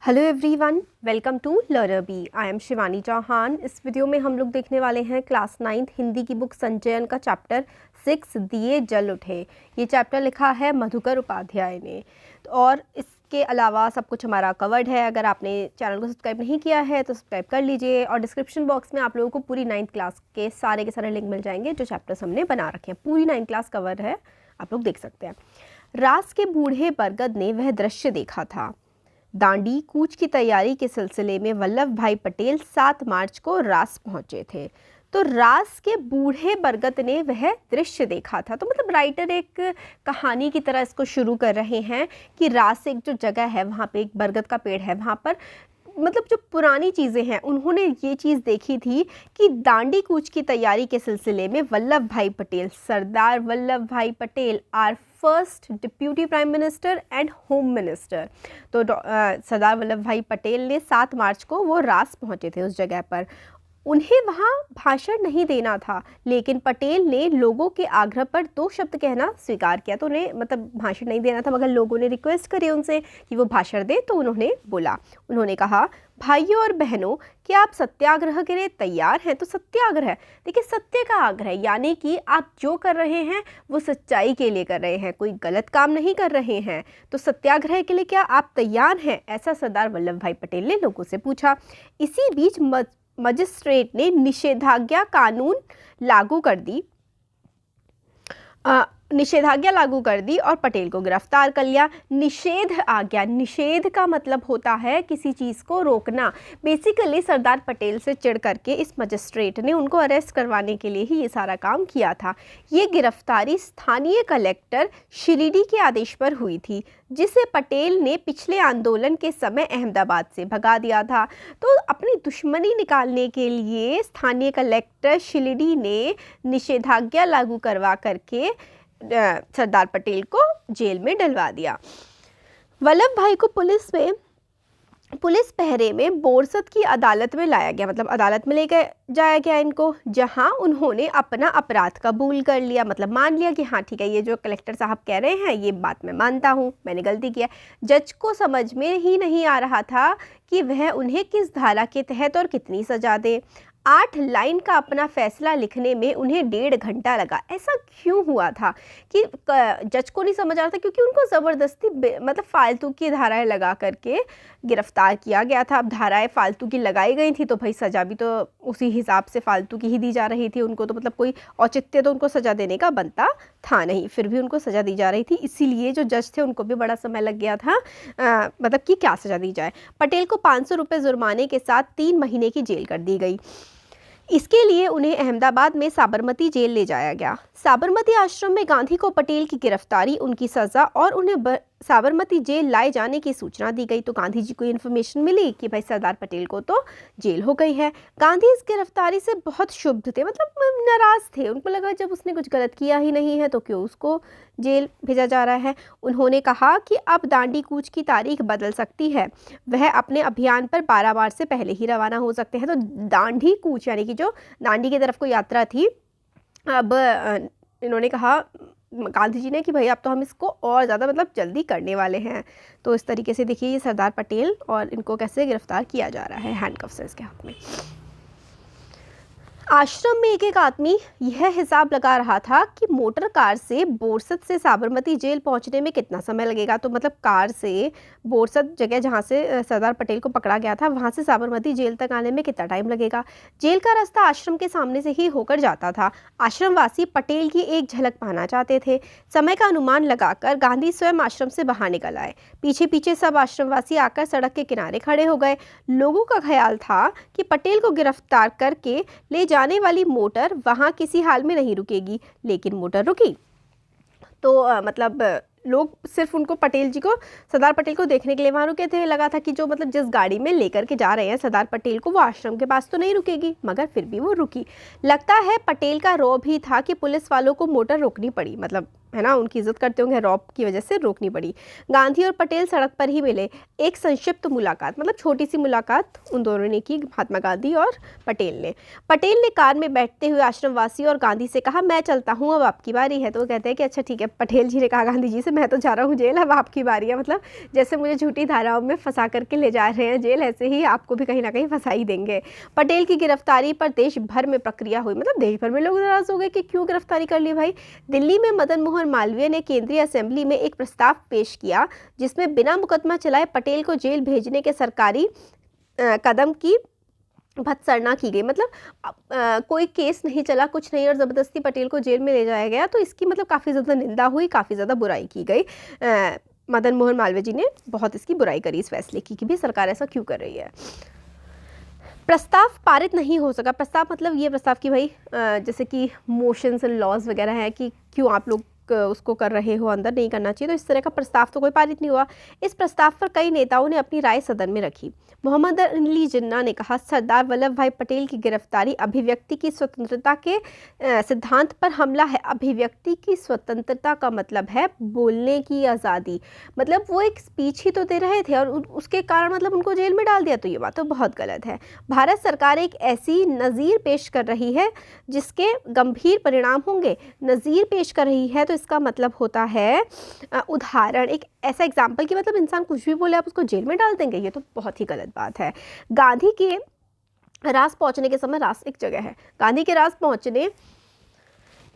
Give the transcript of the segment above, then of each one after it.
Hello everyone, welcome to learner B. I am Shivani Chauhan. इस video में हम लोग देखने वाले हैं क्लास 9th हिंदी की बुक संचयन का चैप्टर 6 दिए जल उठे। ये चैप्टर लिखा है मधुकर उपाध्याय ने और इसके अलावा सब कुछ हमारा कवर्ड है। अगर आपने चैनल को सब्सक्राइब नहीं किया है तो सब्सक्राइब कर लीजिए और डिस्क्रिप्शन बॉक्स में आप लोगों को पूरी 9th क्लास के सारे लिंक मिल जाएंगे जो चैप्टर्स हमने बना रखे हैं। पूरी 9th क्लास कवर है, आप लोग देख सकते हैं। रास के बूढ़े बरगद ने वह दृश्य देखा था। दांडी कूच की तैयारी के सिलसिले में वल्लभ भाई पटेल 7 मार्च को रास पहुंचे थे। तो रास के बूढ़े बरगद ने वह दृश्य देखा था। तो मतलब राइटर एक कहानी की तरह इसको शुरू कर रहे हैं कि रास एक जो जगह है वहाँ पे एक बरगद का पेड़ है, वहाँ पर मतलब जो पुरानी चीज़ें हैं उन्होंने ये चीज़ देखी थी कि दांडी कूच की तैयारी के सिलसिले में वल्लभ भाई Patel, Sardar Vallabhbhai Patel are first deputy prime minister and home minister. तो सरदार वल्लभ भाई पटेल ने 7 मार्च को वो रास पहुंचे थे उस जगह पर। उन्हें वहाँ भाषण नहीं देना था, लेकिन पटेल ने लोगों के आग्रह पर 2 शब्द कहना स्वीकार किया। तो उन्हें मतलब भाषण नहीं देना था, मगर लोगों ने रिक्वेस्ट करी उनसे कि वो भाषण दें, तो उन्होंने बोला। उन्होंने कहा, भाइयों और बहनों, क्या आप सत्याग्रह के लिए तैयार हैं? तो सत्याग्रह, देखिए सत्य का आग्रह, यानी कि आप जो कर रहे हैं वो सच्चाई के लिए कर रहे हैं, कोई गलत काम नहीं कर रहे हैं। तो सत्याग्रह के लिए क्या आप तैयार हैं? ऐसा सरदार वल्लभ भाई पटेल ने लोगों से पूछा। इसी बीच मजिस्ट्रेट ने निषेधाज्ञा कानून लागू कर दी निषेधाज्ञा लागू कर दी और पटेल को गिरफ्तार कर लिया। निषेध आज्ञा, निषेध का मतलब होता है किसी चीज़ को रोकना। बेसिकली सरदार पटेल से चिढ़ करके इस मजिस्ट्रेट ने उनको अरेस्ट करवाने के लिए ही ये सारा काम किया था। ये गिरफ्तारी स्थानीय कलेक्टर शिरडी के आदेश पर हुई थी, जिसे पटेल ने पिछले आंदोलन के समय अहमदाबाद से भगा दिया था। तो अपनी दुश्मनी निकालने के लिए स्थानीय कलेक्टर शिरडी ने निषेधाज्ञा लागू करवा करके सरदार पटेल को जेल में डलवा दिया। वल्लभ भाई को पुलिस पहरे में बोरसद की अदालत में लाया गया, मतलब अदालत में लेकर जाया गया इनको, जहां उन्होंने अपना अपराध कबूल कर लिया, मतलब मान लिया कि हाँ ठीक है, ये जो कलेक्टर साहब कह रहे हैं ये बात मैं मानता हूँ, मैंने गलती किया। जज को समझ में ही नहीं आ रहा था कि वह उन्हें किस धारा के तहत और कितनी सजा दे। 8 लाइन का अपना फैसला लिखने में उन्हें 1.5 घंटा लगा। ऐसा क्यों हुआ था कि जज को नहीं समझ आ रहा था? क्योंकि उनको ज़बरदस्ती मतलब फालतू की धाराएं लगा करके गिरफ्तार किया गया था। अब धाराएं फालतू की लगाई गई थी तो भाई सज़ा भी तो उसी हिसाब से फालतू की ही दी जा रही थी उनको। तो मतलब कोई औचित्य तो उनको सज़ा देने का बनता था नहीं, फिर भी उनको सज़ा दी जा रही थी। इसीलिए जो जज थे उनको भी बड़ा समय लग गया था मतलब कि क्या सज़ा दी जाए। पटेल को 500 रुपये जुर्माने के साथ 3 महीने की जेल कर दी गई। इसके लिए उन्हें अहमदाबाद में साबरमती जेल ले जाया गया। साबरमती आश्रम में गांधी को पटेल की गिरफ्तारी, उनकी सज़ा और उन्हें साबरमती जेल लाए जाने की सूचना दी गई। तो गांधी जी को इन्फॉर्मेशन मिली कि भाई सरदार पटेल को तो जेल हो गई है। गांधी इस गिरफ्तारी से बहुत क्षुब्ध थे, मतलब नाराज़ थे। उनको लगा जब उसने कुछ गलत किया ही नहीं है तो क्यों उसको जेल भेजा जा रहा है। उन्होंने कहा कि अब दांडी कूच की तारीख बदल सकती है, वह अपने अभियान पर 12 मार्च से पहले ही रवाना हो सकते हैं। तो दांडी कूच यानी कि जो दांडी की तरफ को यात्रा थी, अब इन्होंने कहा गांधी जी ने कि भाई अब तो हम इसको और ज़्यादा मतलब जल्दी करने वाले हैं। तो इस तरीके से देखिए ये सरदार पटेल और इनको कैसे गिरफ्तार किया जा रहा है, हैंडकफ्स है इसके हाथ में। आश्रम में एक आदमी यह हिसाब लगा रहा था कि मोटर कार से बोरसद से साबरमती जेल पहुंचने में कितना समय लगेगा। तो मतलब कार से बोरसद जगह जहां से सरदार पटेल को पकड़ा गया था वहां से साबरमती जेल तक आने में कितना टाइम लगेगा। जेल का रास्ता आश्रम के सामने से ही होकर जाता था। आश्रमवासी पटेल की एक झलक पाना चाहते थे। समय का अनुमान लगाकर गांधी स्वयं आश्रम से बाहर निकल आए। पीछे पीछे सब आश्रमवासी आकर सड़क के किनारे खड़े हो गए। लोगों का ख्याल था कि पटेल को गिरफ्तार करके ले जाने वाली मोटर वहां किसी हाल में नहीं रुकेगी, लेकिन मोटर रुकी। तो मतलब लोग सिर्फ उनको पटेल जी को, सरदार पटेल को देखने के लिए वहां रुके थे। लगा था कि जो मतलब जिस गाड़ी में लेकर के जा रहे हैं सरदार पटेल को वो आश्रम के पास तो नहीं रुकेगी, मगर फिर भी वो रुकी। लगता है पटेल का रौब ही था कि पुलिस वालों को मोटर रोकनी पड़ी, मतलब है ना, उनकी इज्जत करते होंगे, रॉब की वजह से रोकनी पड़ी। गांधी और पटेल सड़क पर ही मिले, एक संक्षिप्त मुलाकात, मतलब छोटी सी मुलाकात उन दोनों ने की, महात्मा गांधी और पटेल ने। पटेल ने कार में बैठते हुए आश्रमवासी और गांधी से कहा, मैं चलता हूँ, अब आपकी बारी है। तो वो कहते हैं कि अच्छा ठीक है। पटेल जी ने कहा गांधी जी से, मैं तो जा रहा हूँ जेल, अब आपकी बारी है। मतलब जैसे मुझे झूठी धाराओं में फंसा करके ले जा रहे हैं जेल, ऐसे ही आपको भी कहीं ना कहीं फंसा ही देंगे। पटेल की गिरफ्तारी पर देश भर में प्रक्रिया हुई, मतलब देश भर में लोग नाराज हो गए कि क्यों गिरफ्तारी कर ली भाई। दिल्ली में मदन मोहन मालवीय ने केंद्रीय असेंबली में एक प्रस्ताव पेश किया जिसमें बिना मुकदमा चलाए पटेल को जेल भेजने के सरकारी कदम की भत्सना की गई। मतलब कोई केस नहीं चला, कुछ नहीं, और ज़बरदस्ती पटेल को जेल में ले जाया गया। तो इसकी मतलब काफ़ी ज़्यादा निंदा हुई, काफ़ी ज़्यादा बुराई की गई। मदन मोहन मालवीय जी ने बहुत इसकी बुराई करी, इस फैसले की कि भी सरकार ऐसा क्यों कर रही है। प्रस्ताव पारित नहीं हो सका। प्रस्ताव मतलब ये प्रस्ताव कि भाई जैसे कि मोशंस एंड लॉज वगैरह है कि क्यों आप लोग उसको कर रहे हो, अंदर नहीं करना चाहिए, तो इस तरह का प्रस्ताव तो कोई पारित नहीं हुआ। इस प्रस्ताव पर कई नेताओं ने अपनी राय सदन में रखी। मोहम्मद अली जिन्ना ने कहा, सरदार वल्लभ भाई पटेल की गिरफ्तारी अभिव्यक्ति की स्वतंत्रता के सिद्धांत पर हमला है। अभिव्यक्ति की स्वतंत्रता का मतलब है बोलने की आज़ादी। मतलब वो एक स्पीच ही तो दे रहे थे और उसके कारण मतलब उनको जेल में डाल दिया, तो ये बात तो बहुत गलत है। भारत सरकार एक ऐसी नज़ीर पेश कर रही है जिसके गंभीर परिणाम होंगे। नज़ीर पेश कर रही है तो इसका मतलब होता है उदाहरण, एक ऐसा एग्जाम्पल कि मतलब इंसान कुछ भी बोले आप उसको जेल में डाल देंगे, ये तो बहुत ही गलत बात है। गांधी के राज पहुंचने के समय, राज एक जगह है, गांधी के राज पहुंचने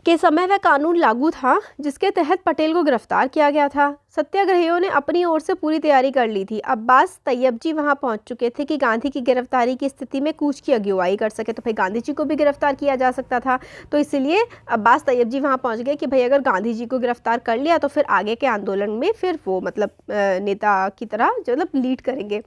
के समय वह कानून लागू था जिसके तहत पटेल को गिरफ्तार किया गया था। सत्याग्रहियों ने अपनी ओर से पूरी तैयारी कर ली थी। अब्बास तैयब जी वहां पहुंच चुके थे कि गांधी की गिरफ्तारी की स्थिति में कूच की अगुवाई कर सके, तो भाई गांधी जी को भी गिरफ्तार किया जा सकता था। तो इसलिए अब्बास तैयब जी वहां पहुंच गए कि भाई अगर गांधी जी को गिरफ्तार कर लिया तो फिर आगे के आंदोलन में फिर वो मतलब नेता की तरह जो मतलब लीड करेंगे।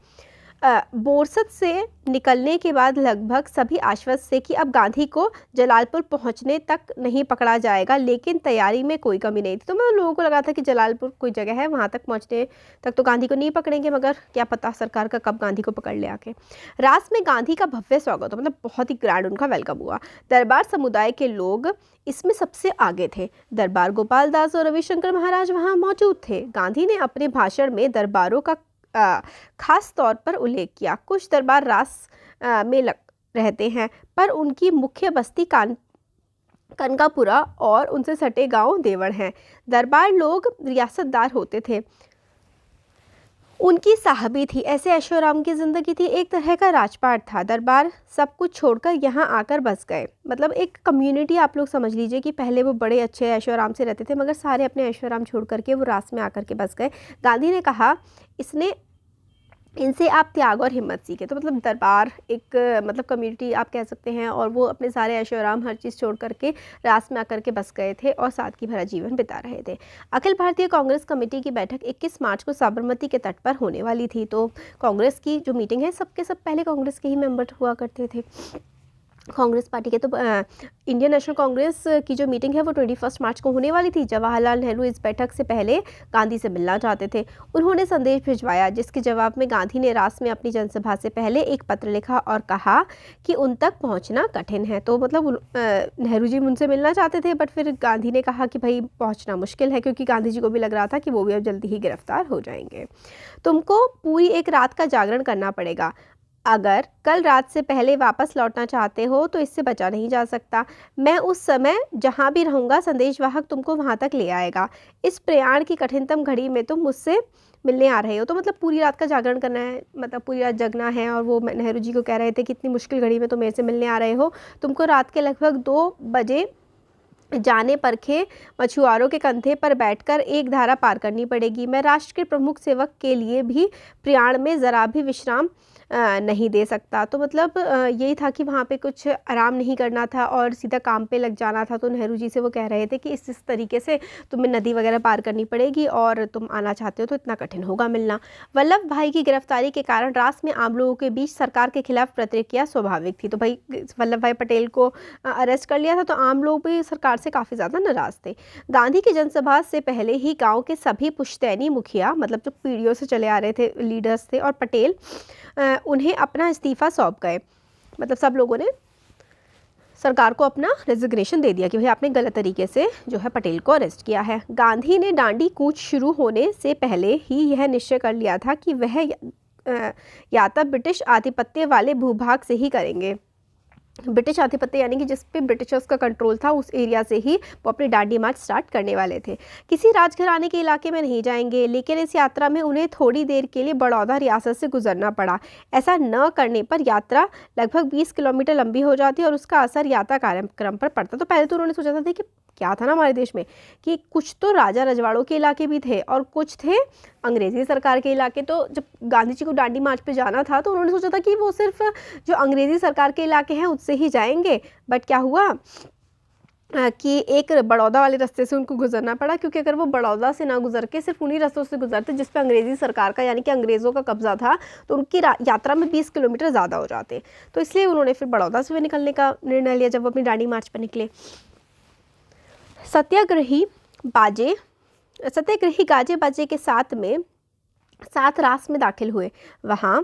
बोरसद से निकलने के बाद लगभग सभी आश्वस्त थे कि अब गांधी को जलालपुर पहुंचने तक नहीं पकड़ा जाएगा, लेकिन तैयारी में कोई कमी नहीं थी। तो मैं लोगों को लगा था कि जलालपुर कोई जगह है, वहां तक पहुंचने तक तो गांधी को नहीं पकड़ेंगे, मगर क्या पता सरकार का कब गांधी को पकड़ ले आके। रास में गांधी का भव्य स्वागत हो, मतलब बहुत ही ग्रैंड उनका वेलकम हुआ। दरबार समुदाय के लोग इसमें सबसे आगे थे। दरबार गोपाल दास और रविशंकर महाराज वहाँ मौजूद थे। गांधी ने अपने भाषण में दरबारों का खास तौर पर उल्लेख किया। कुछ दरबार रास में रहते हैं, पर उनकी मुख्य बस्ती कनकापुरा और उनसे सटे गांव देवड़ हैं। दरबार लोग रियासतदार होते थे, उनकी साहबी थी, ऐसे ऐशोआराम की ज़िंदगी थी, एक तरह का राजपाट था। दरबार सब कुछ छोड़कर यहाँ आकर बस गए। मतलब एक कम्युनिटी आप लोग समझ लीजिए कि पहले वो बड़े अच्छे ऐशोआराम से रहते थे, मगर सारे अपने ऐशोआराम छोड़ करके वो रास में आकर के बस गए। गांधी ने कहा, इनसे आप त्याग और हिम्मत सीखे। तो मतलब दरबार एक मतलब कम्युनिटी आप कह सकते हैं, और वो अपने सारे ऐशोआराम हर चीज़ छोड़ करके रास में आकर के बस गए थे और सादगी भरा जीवन बिता रहे थे। अखिल भारतीय कांग्रेस कमेटी की बैठक 21 मार्च को साबरमती के तट पर होने वाली थी। तो कांग्रेस की जो मीटिंग है, सबके सब पहले कांग्रेस के ही मेंबर हुआ करते थे कांग्रेस पार्टी के। तो इंडियन नेशनल कांग्रेस की जो मीटिंग है वो 21 मार्च को होने वाली थी। जवाहरलाल नेहरू इस बैठक से पहले गांधी से मिलना चाहते थे। उन्होंने संदेश भिजवाया, जिसके जवाब में गांधी ने रास में अपनी जनसभा से पहले एक पत्र लिखा और कहा कि उन तक पहुंचना कठिन है। तो मतलब नेहरू जी उनसे मिलना चाहते थे, बट फिर गांधी ने कहा कि भाई पहुँचना मुश्किल है, क्योंकि गांधी जी को भी लग रहा था कि वो भी अब जल्दी ही गिरफ्तार हो जाएंगे। तुमको पूरी एक रात का जागरण करना पड़ेगा। अगर कल रात से पहले वापस लौटना चाहते हो तो इससे बचा नहीं जा सकता। मैं उस समय जहाँ भी रहूँगा, संदेशवाहक तुमको वहाँ तक ले आएगा। इस प्रयाण की कठिनतम घड़ी में तुम मुझसे मिलने आ रहे हो। तो मतलब पूरी रात का जागरण करना है, मतलब पूरी रात जगना है। और वो नेहरू जी को कह रहे थे कि इतनी मुश्किल घड़ी में तुम मेरे से मिलने आ रहे हो, तुमको रात के लगभग 2 बजे जाने परखे मछुआरों के कंधे पर बैठकर एक धारा पार करनी पड़ेगी। मैं राष्ट्र के प्रमुख सेवक के लिए भी प्रयाण में ज़रा भी विश्राम नहीं दे सकता। तो मतलब यही था कि वहाँ पे कुछ आराम नहीं करना था और सीधा काम पे लग जाना था। तो नेहरू जी से वो कह रहे थे कि इस तरीके से तुम्हें नदी वगैरह पार करनी पड़ेगी और तुम आना चाहते हो तो इतना कठिन होगा मिलना। वल्लभ भाई की गिरफ्तारी के कारण रास में आम लोगों के बीच सरकार के खिलाफ प्रतिक्रिया स्वाभाविक थी। तो भाई वल्लभ भाई पटेल को अरेस्ट कर लिया था, तो आम लोग भी सरकार से काफ़ी ज़्यादा नाराज़ थे। गांधी की जनसभा से पहले ही गाँव के सभी पुश्तैनी मुखिया, मतलब जो पीढ़ियों से चले आ रहे थे लीडर्स थे, और पटेल उन्हें अपना इस्तीफ़ा सौंप गए। मतलब सब लोगों ने सरकार को अपना रेजिग्नेशन दे दिया कि भाई आपने गलत तरीके से जो है पटेल को अरेस्ट किया है। गांधी ने दांडी कूच शुरू होने से पहले ही यह निश्चय कर लिया था कि वह या तो ब्रिटिश आधिपत्य वाले भूभाग से ही करेंगे। ब्रिटिश आधिपत्य यानी कि जिस पे ब्रिटिशर्स का कंट्रोल था उस एरिया से ही वो अपनी दांडी मार्च स्टार्ट करने वाले थे। किसी राजघराने के इलाके में नहीं जाएंगे, लेकिन इस यात्रा में उन्हें थोड़ी देर के लिए बड़ौदा रियासत से गुजरना पड़ा। ऐसा न करने पर यात्रा लगभग 20 किलोमीटर लंबी हो जाती और उसका असर यात्रा कार्यक्रम पर पड़ता। तो पहले तो उन्होंने सोचा था कि क्या था ना हमारे देश में कि कुछ तो राजा रजवाड़ों के इलाके भी थे और कुछ थे अंग्रेज़ी सरकार के इलाके। तो जब गांधी जी को दांडी मार्च पे जाना था तो उन्होंने सोचा था कि वो सिर्फ जो अंग्रेज़ी सरकार के इलाके हैं उससे ही जाएंगे, बट क्या हुआ कि एक बड़ौदा वाले रास्ते से उनको गुजरना पड़ा, क्योंकि अगर वो बड़ौदा से ना गुजर के सिर्फ उन्हीं रास्तों से गुजरते जिस पे अंग्रेज़ी सरकार का यानी कि अंग्रेज़ों का कब्जा था तो उनकी यात्रा में 20 किलोमीटर ज़्यादा हो जाते। तो इसलिए उन्होंने फिर बड़ौदा से निकलने का निर्णय लिया जब वो अपनी दांडी मार्च पर निकले। सत्याग्रही गाजे बाजे के साथ रास में दाखिल हुए। वहाँ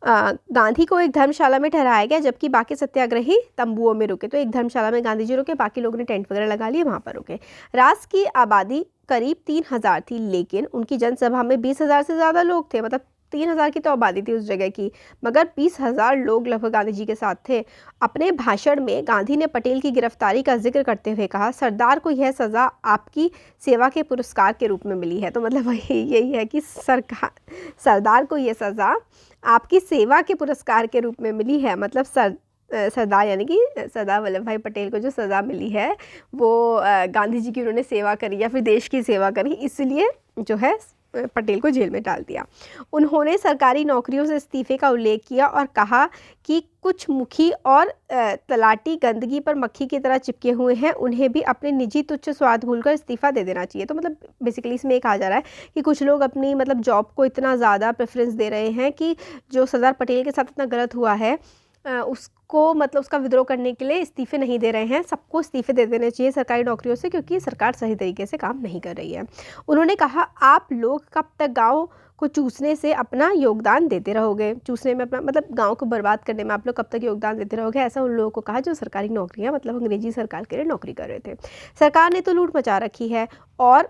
गांधी को एक धर्मशाला में ठहराया गया, जबकि बाकी सत्याग्रही तंबुओं में रुके। तो एक धर्मशाला में गांधी जी रुके, बाकी लोगों ने टेंट वगैरह लगा लिए, वहाँ पर रुके। रास की आबादी करीब 3000 थी, लेकिन उनकी जनसभा में 20,000 से ज़्यादा लोग थे। मतलब 3000 की तो आबादी थी उस जगह की, मगर 20,000 लोग लगभग गांधी जी के साथ थे। अपने भाषण में गांधी ने पटेल की गिरफ्तारी का जिक्र करते हुए कहा, सरदार को यह सज़ा आपकी सेवा के पुरस्कार के रूप में मिली है। तो मतलब यही है कि सरदार को यह सज़ा आपकी सेवा के पुरस्कार के रूप में मिली है। मतलब सरदार यानी कि सरदार वल्लभ भाई पटेल को जो सज़ा मिली है वो गांधी जी की उन्होंने सेवा करी या फिर देश की सेवा करी, इसलिए जो है पटेल को जेल में डाल दिया। उन्होंने सरकारी नौकरियों से इस्तीफे का उल्लेख किया और कहा कि कुछ मुखी और तलाटी गंदगी पर मक्खी की तरह चिपके हुए हैं, उन्हें भी अपने निजी तुच्छ स्वार्थ भूलकर इस्तीफा दे देना चाहिए। तो मतलब बेसिकली इसमें ये कहा जा रहा है कि कुछ लोग अपनी मतलब जॉब को इतना ज़्यादा प्रेफरेंस दे रहे हैं कि जो सरदार पटेल के साथ इतना गलत हुआ है उसको मतलब उसका विद्रोह करने के लिए इस्तीफे नहीं दे रहे हैं। सबको इस्तीफे दे देने चाहिए सरकारी नौकरियों से, क्योंकि सरकार सही तरीके से काम नहीं कर रही है। उन्होंने कहा, आप लोग कब तक गांव को चूसने से अपना योगदान देते रहोगे, चूसने में अपना मतलब गांव को बर्बाद करने में आप लोग कब तक योगदान देते रहोगे, ऐसा उन लोगों को कहा जो सरकारी नौकरियां मतलब अंग्रेजी सरकार के लिए नौकरी कर रहे थे। सरकार ने तो लूट मचा रखी है और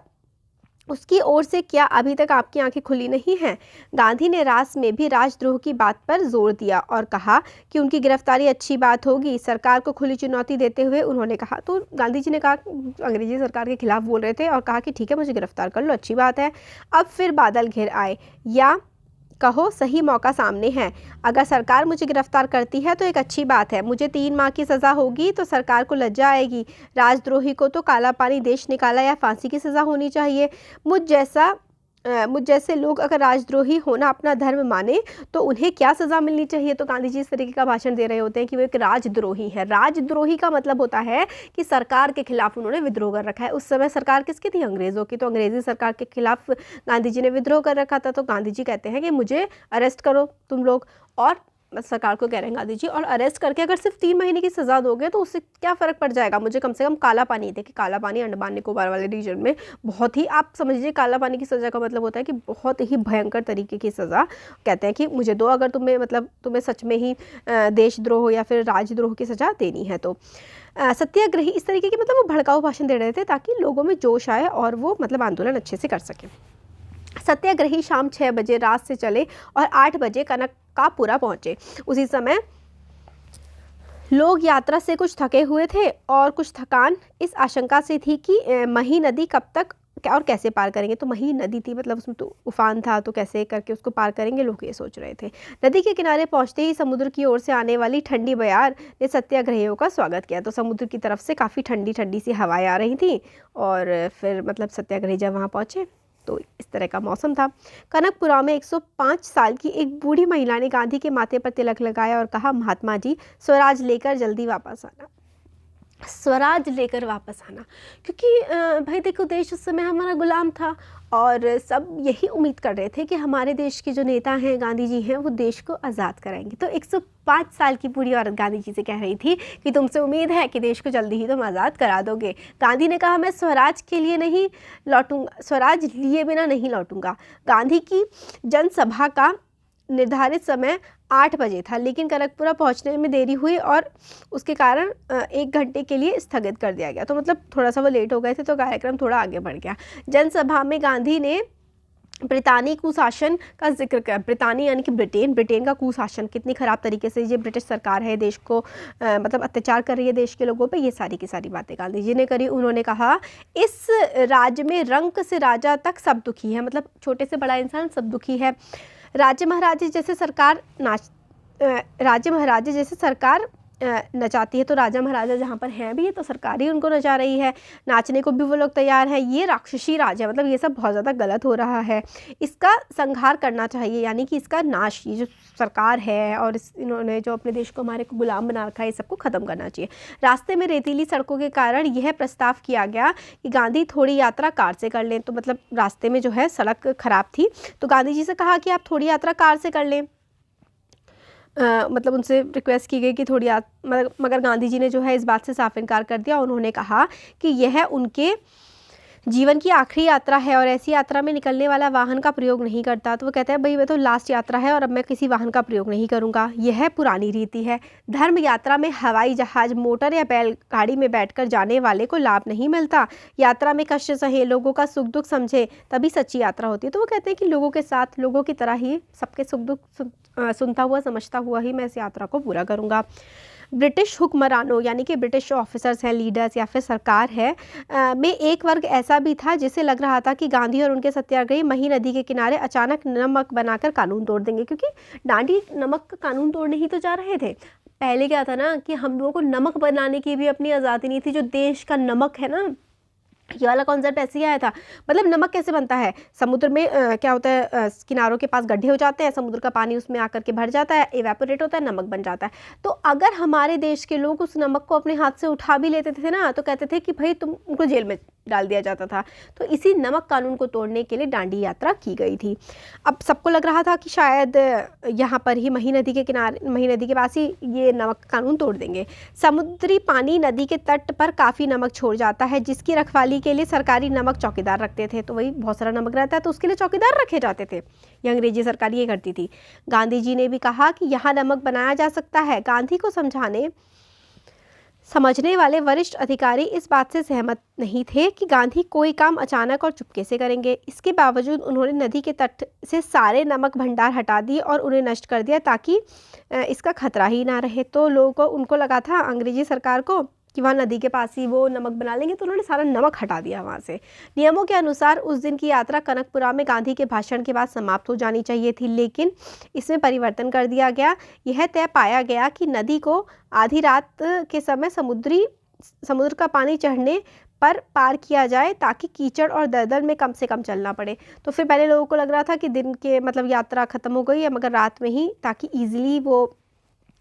उसकी ओर से क्या अभी तक आपकी आंखें खुली नहीं हैं। गांधी ने रास में भी राजद्रोह की बात पर जोर दिया और कहा कि उनकी गिरफ्तारी अच्छी बात होगी। सरकार को खुली चुनौती देते हुए उन्होंने कहा, तो गांधी जी ने कहा, अंग्रेजी सरकार के खिलाफ बोल रहे थे और कहा कि ठीक है मुझे गिरफ्तार कर लो, अच्छी बात है। अब फिर बादल घिर आए, या कहो सही मौका सामने है। अगर सरकार मुझे गिरफ्तार करती है तो एक अच्छी बात है, मुझे 3 माह की सज़ा होगी तो सरकार को लज्जा आएगी। राजद्रोही को तो काला पानी देश निकाला या फांसी की सज़ा होनी चाहिए। मुझ जैसे लोग अगर राजद्रोही होना अपना धर्म माने तो उन्हें क्या सज़ा मिलनी चाहिए। तो गांधी जी इस तरीके का भाषण दे रहे होते हैं कि वो एक राजद्रोही है। राजद्रोही का मतलब होता है कि सरकार के खिलाफ उन्होंने विद्रोह कर रखा है। उस समय सरकार किसकी थी, अंग्रेज़ों की। तो अंग्रेज़ी सरकार के खिलाफ गांधी जी ने विद्रोह कर रखा था। तो गांधी जी कहते हैं कि मुझे अरेस्ट करो तुम लोग, और सरकार को कह रहे हैं गांधी जी, और अरेस्ट करके अगर सिर्फ 3 महीने की सज़ा दोगे तो उससे क्या फ़र्क पड़ जाएगा, मुझे कम से कम काला पानी दे। कि काला पानी अंडमान निकोबार वाले रीजन में बहुत ही, आप समझ लीजिए काला पानी की सज़ा का मतलब होता है कि बहुत ही भयंकर तरीके की सज़ा। कहते हैं कि मुझे दो, अगर तुम्हें सच में ही देशद्रोह या फिर राजद्रोह की सज़ा देनी है। तो सत्याग्रही इस तरीके के मतलब वो भड़काऊ भाषण दे रहे थे ताकि लोगों में जोश आए और वो मतलब आंदोलन अच्छे से कर सकें। सत्याग्रही शाम 6 बजे रात से चले और 8 बजे कनकपुरा पहुंचे। उसी समय लोग यात्रा से कुछ थके हुए थे और कुछ थकान इस आशंका से थी कि मही नदी कब तक और कैसे पार करेंगे। तो मही नदी थी, मतलब उसमें तो उफान था, तो कैसे करके उसको पार करेंगे, लोग ये सोच रहे थे। नदी के किनारे पहुंचते ही समुद्र की ओर से आने वाली ठंडी बयार ने सत्याग्रहियों का स्वागत किया। तो समुद्र की तरफ से काफ़ी ठंडी ठंडी सी हवाएं आ रही थी और फिर मतलब सत्याग्रही जब वहाँ पहुँचे तो इस तरह का मौसम था। कनकपुरा में 105 साल की एक बूढ़ी महिला ने गांधी के माथे पर तिलक लगाया और कहा, महात्मा जी स्वराज लेकर जल्दी वापस आना, स्वराज लेकर वापस आना। क्योंकि भाई देखो, देश उस समय हमारा गुलाम था और सब यही उम्मीद कर रहे थे कि हमारे देश के जो नेता हैं, गांधी जी हैं, वो देश को आज़ाद कराएंगे। तो 105 साल की बूढ़ी औरत गांधी जी से कह रही थी कि तुमसे उम्मीद है कि देश को जल्दी ही तुम आज़ाद करा दोगे। गांधी ने कहा, मैं स्वराज के लिए नहीं लौटूंगा, स्वराज लिए बिना नहीं लौटूंगा। गांधी की जनसभा का निर्धारित समय 8 बजे था, लेकिन कनकपुरा पहुंचने में देरी हुई और उसके कारण 1 घंटे के लिए स्थगित कर दिया गया। तो मतलब थोड़ा सा वो लेट हो गए थे, तो कार्यक्रम थोड़ा आगे बढ़ गया। जनसभा में गांधी ने ब्रितानी कुशासन का जिक्र कर, ब्रितानी यानी कि ब्रिटेन का कुशासन, कितनी ख़राब तरीके से ये ब्रिटिश सरकार है देश को मतलब अत्याचार कर रही है देश के लोगों पे, ये सारी की सारी बातें गांधी जी ने करी। उन्होंने कहा इस राज्य में रंक से राजा तक सब दुखी है, मतलब छोटे से बड़ा इंसान सब दुखी है। राजे महाराजे जैसे सरकार नचाती है, तो राजा महाराजा जहाँ पर हैं भी, तो सरकार ही उनको नचा रही है, नाचने को भी वो लोग तैयार हैं। ये राक्षसी राज है, मतलब ये सब बहुत ज़्यादा गलत हो रहा है, इसका संहार करना चाहिए, यानी कि इसका नाश, ये जो सरकार है और इन्होंने जो अपने देश को हमारे को गुलाम बना रखा है, ये सबको ख़त्म करना चाहिए। रास्ते में रेतीली सड़कों के कारण यह प्रस्ताव किया गया कि गांधी थोड़ी यात्रा कार से कर लें। तो मतलब रास्ते में जो है सड़क ख़राब थी, तो गांधी जी से कहा कि आप थोड़ी यात्रा कार से कर लें। मतलब उनसे रिक्वेस्ट की गई कि थोड़ी मगर गांधी जी ने जो है इस बात से साफ इनकार कर दिया। उन्होंने कहा कि यह उनके जीवन की आखिरी यात्रा है और ऐसी यात्रा में निकलने वाला वाहन का प्रयोग नहीं करता। तो वो कहते हैं भाई मैं तो लास्ट यात्रा है और अब मैं किसी वाहन का प्रयोग नहीं करूँगा, यह पुरानी रीति है। धर्म यात्रा में हवाई जहाज, मोटर या बैलगाड़ी में बैठकर जाने वाले को लाभ नहीं मिलता। यात्रा में कष्ट सहे, लोगों का सुख दुख समझे, तभी सच्ची यात्रा होती है। तो वो कहते हैं कि लोगों के साथ, लोगों की तरह ही सबके सुख दुख सुनता हुआ समझता हुआ ही मैं इस यात्रा को पूरा करूँगा। ब्रिटिश हुक्मरानों यानी कि ब्रिटिश ऑफिसर्स हैं, लीडर्स या फिर सरकार है में एक वर्ग ऐसा भी था जिसे लग रहा था कि गांधी और उनके सत्याग्रही मही नदी के किनारे अचानक नमक बनाकर कानून तोड़ देंगे, क्योंकि डांडी नमक का कानून तोड़ने ही तो जा रहे थे। पहले क्या था ना कि हम लोगों को नमक बनाने की भी अपनी आज़ादी नहीं थी। जो देश का नमक है ना, ये वाला कॉन्सेप्ट ऐसे ही आया था। मतलब नमक कैसे बनता है, समुद्र में क्या होता है, किनारों के पास गड्ढे हो जाते हैं, समुद्र का पानी उसमें आकर के भर जाता है, इवेपोरेट होता है, नमक बन जाता है। तो अगर हमारे देश के लोग उस नमक को अपने हाथ से उठा भी लेते थे ना, तो कहते थे कि भाई तुम उनको जेल में डाल दिया जाता था। तो इसी नमक कानून को तोड़ने के लिए दांडी यात्रा की गई थी। अब सबको लग रहा था कि शायद यहाँ पर ही मही नदी के किनारे, मही नदी के पास ही ये नमक कानून तोड़ देंगे। समुद्री पानी नदी के तट पर काफ़ी नमक छोड़ जाता है, जिसकी रखवाली के लिए सरकारी नमक चौकीदार रखते थे। तो वही बहुत सारा नमक रहता है, तो उसके लिए चौकीदार रखे जाते थे। ये अंग्रेजी सरकार ये करती थी। गांधी जी ने भी कहा कि यहाँ नमक बनाया जा सकता है। गांधी को समझने वाले वरिष्ठ अधिकारी इस बात से सहमत नहीं थे कि गांधी कोई काम अचानक और चुपके से करेंगे। इसके बावजूद उन्होंने नदी के तट से सारे नमक भंडार हटा दिए और उन्हें नष्ट कर दिया, ताकि इसका खतरा ही ना रहे। तो लोगों को, उनको लगा था अंग्रेजी सरकार को कि वहाँ नदी के पास ही वो नमक बना लेंगे, तो उन्होंने सारा नमक हटा दिया वहाँ से। नियमों के अनुसार उस दिन की यात्रा कनकपुरा में गांधी के भाषण के बाद समाप्त हो जानी चाहिए थी, लेकिन इसमें परिवर्तन कर दिया गया। यह तय पाया गया कि नदी को आधी रात के समय समुद्र का पानी चढ़ने पर पार किया जाए, ताकि कीचड़ और दलदल में कम से कम चलना पड़े। तो फिर पहले लोगों को लग रहा था कि दिन के मतलब यात्रा ख़त्म हो गई है, मगर रात में ही, ताकि ईजिली वो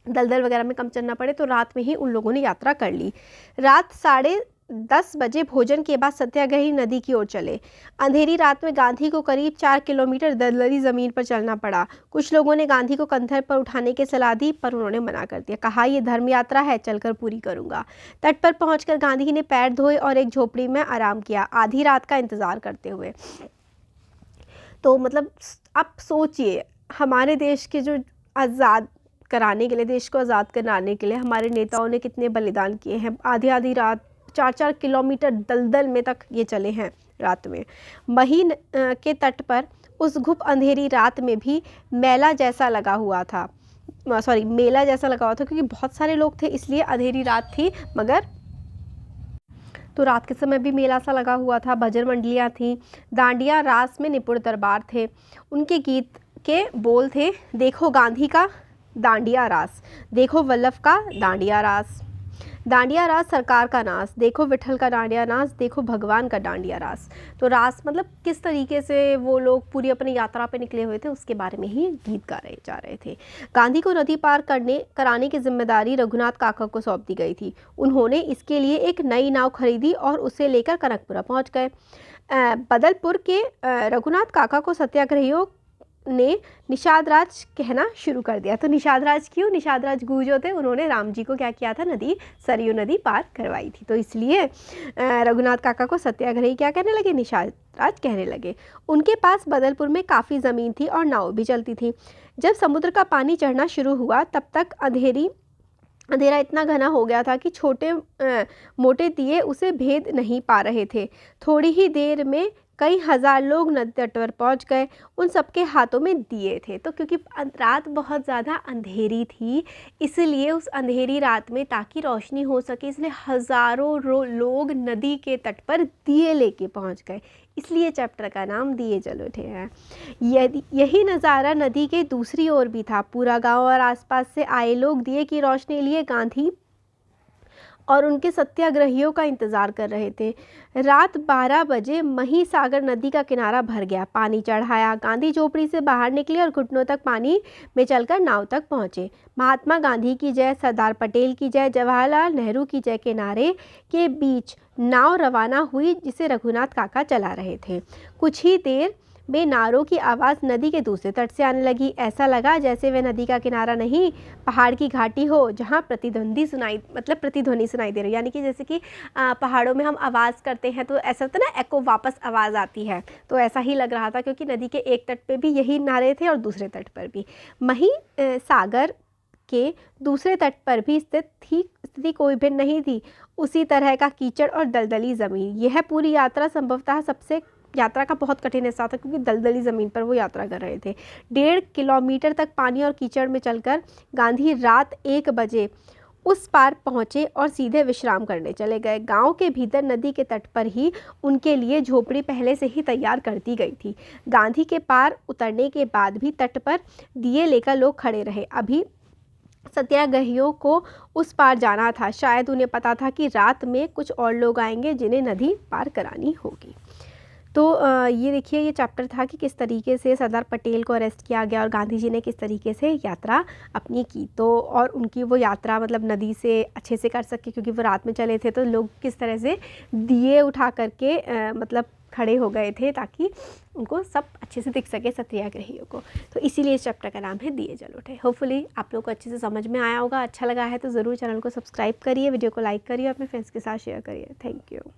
दलदल वगैरह में कम चलना पड़े, तो रात में ही उन लोगों ने यात्रा कर ली। रात 10:30 बजे भोजन के बाद सत्याग्रही नदी की ओर चले। अंधेरी रात में गांधी को करीब 4 किलोमीटर दलदली ज़मीन पर चलना पड़ा। कुछ लोगों ने गांधी को कंधे पर उठाने की सलाह दी, पर उन्होंने मना कर दिया। कहा ये धर्म यात्रा है, चलकर पूरी करूंगा। तट पर पहुंचकर गांधी ने पैर धोए और एक झोपड़ी में आराम किया, आधी रात का इंतज़ार करते हुए। तो मतलब आप सोचिए, हमारे देश के जो आज़ाद कराने के लिए, देश को आज़ाद कराने के लिए हमारे नेताओं ने कितने बलिदान किए हैं। आधी आधी रात 4-4 किलोमीटर दलदल में तक ये चले हैं रात में। मही के तट पर उस घुप अंधेरी रात में भी मेला जैसा लगा हुआ था, क्योंकि बहुत सारे लोग थे, इसलिए अंधेरी रात थी, मगर तो रात के समय भी मेला सा लगा हुआ था। भजन मंडलियाँ थीं, दांडिया रास में निपुण दरबार थे। उनके गीत के बोल थे, देखो गांधी का दांडिया रास, देखो वल्लभ का दांडिया रास, दांडिया रास सरकार का नास, देखो विठल का दांडिया नाच, देखो भगवान का दांडिया रास। तो रास मतलब किस तरीके से वो लोग पूरी अपनी यात्रा पे निकले हुए थे, उसके बारे में ही गीत जा रहे थे। गांधी को नदी पार कराने की जिम्मेदारी रघुनाथ काका को सौंप दी गई थी। उन्होंने इसके लिए एक नई नाव खरीदी और उसे लेकर कनकपुरा पहुँच गए। बदलपुर के रघुनाथ काका को सत्याग्रहियों ने निषाद राज कहना शुरू कर दिया। तो निषाद राज क्यों? निषाद राज गुरु जो थे उन्होंने राम जी को क्या किया था? नदी, सरयू नदी पार करवाई थी। तो इसलिए रघुनाथ काका को सत्याग्रही क्या कहने लगे? निषाद राज कहने लगे। उनके पास बदलपुर में काफ़ी ज़मीन थी और नाव भी चलती थी। जब समुद्र का पानी चढ़ना शुरू हुआ तब तक अंधेरा इतना घना हो गया था कि छोटे मोटे दिए उसे भेद नहीं पा रहे थे। थोड़ी ही देर में कई हज़ार लोग नदी तट पर पहुँच गए। उन सबके हाथों में दिए थे। तो क्योंकि रात बहुत ज़्यादा अंधेरी थी, इसलिए उस अंधेरी रात में ताकि रोशनी हो सके, इसलिए हज़ारों लोग नदी के तट पर दिए लेके पहुँच गए। इसलिए चैप्टर का नाम दिए जल उठे है। यही नज़ारा नदी के दूसरी ओर भी था। पूरा गांव और आसपास से आए लोग दिए की रोशनी लिए गांधी और उनके सत्याग्रहियों का इंतज़ार कर रहे थे। रात 12 बजे महिसागर नदी का किनारा भर गया। पानी चढ़ाया। गांधी झोपड़ी से बाहर निकले और घुटनों तक पानी में चलकर नाव तक पहुंचे। महात्मा गांधी की जय, सरदार पटेल की जय, जवाहरलाल नेहरू की जय के नारे के बीच नाव रवाना हुई, जिसे रघुनाथ काका चला रहे थे। कुछ ही देर में नारों की आवाज़ नदी के दूसरे तट से आने लगी। ऐसा लगा जैसे वह नदी का किनारा नहीं, पहाड़ की घाटी हो, जहाँ प्रतिध्वनि सुनाई दे रही। यानी कि जैसे कि पहाड़ों में हम आवाज़ करते हैं तो ऐसा होता है ना, एको वापस आवाज़ आती है। तो ऐसा ही लग रहा था, क्योंकि नदी के एक तट पे भी यही नारे थे और दूसरे तट पर भी। सागर के दूसरे तट पर भी स्थिति कोई भिन्न नहीं थी। उसी तरह का कीचड़ और दलदली ज़मीन। यह पूरी यात्रा संभवतः सबसे यात्रा का बहुत कठिन हिस्सा था, क्योंकि दलदली ज़मीन पर वो यात्रा कर रहे थे। 1.5 किलोमीटर तक पानी और कीचड़ में चलकर गांधी रात 1 बजे उस पार पहुँचे और सीधे विश्राम करने चले गए। गांव के भीतर नदी के तट पर ही उनके लिए झोपड़ी पहले से ही तैयार कर दी गई थी। गांधी के पार उतरने के बाद भी तट पर दिए लेकर लोग खड़े रहे। अभी सत्याग्रहियों को उस पार जाना था। शायद उन्हें पता था कि रात में कुछ और लोग आएंगे जिन्हें नदी पार करानी होगी। तो ये देखिए, ये चैप्टर था कि किस तरीके से सरदार पटेल को अरेस्ट किया गया और गांधी जी ने किस तरीके से यात्रा अपनी की। तो और उनकी वो यात्रा मतलब नदी से अच्छे से कर सके, क्योंकि वो रात में चले थे। तो लोग किस तरह से दिए उठा करके मतलब खड़े हो गए थे, ताकि उनको सब अच्छे से दिख सके, सत्याग्रहियों को। तो इसीलिए इस चैप्टर का नाम है दिए जल उठे। होपफुली आप लोग को अच्छे से समझ में आया होगा। अच्छा लगा है तो ज़रूर चैनल को सब्सक्राइब करिए, वीडियो को लाइक करिए, अपने फ्रेंड्स के साथ शेयर करिए। Thank you.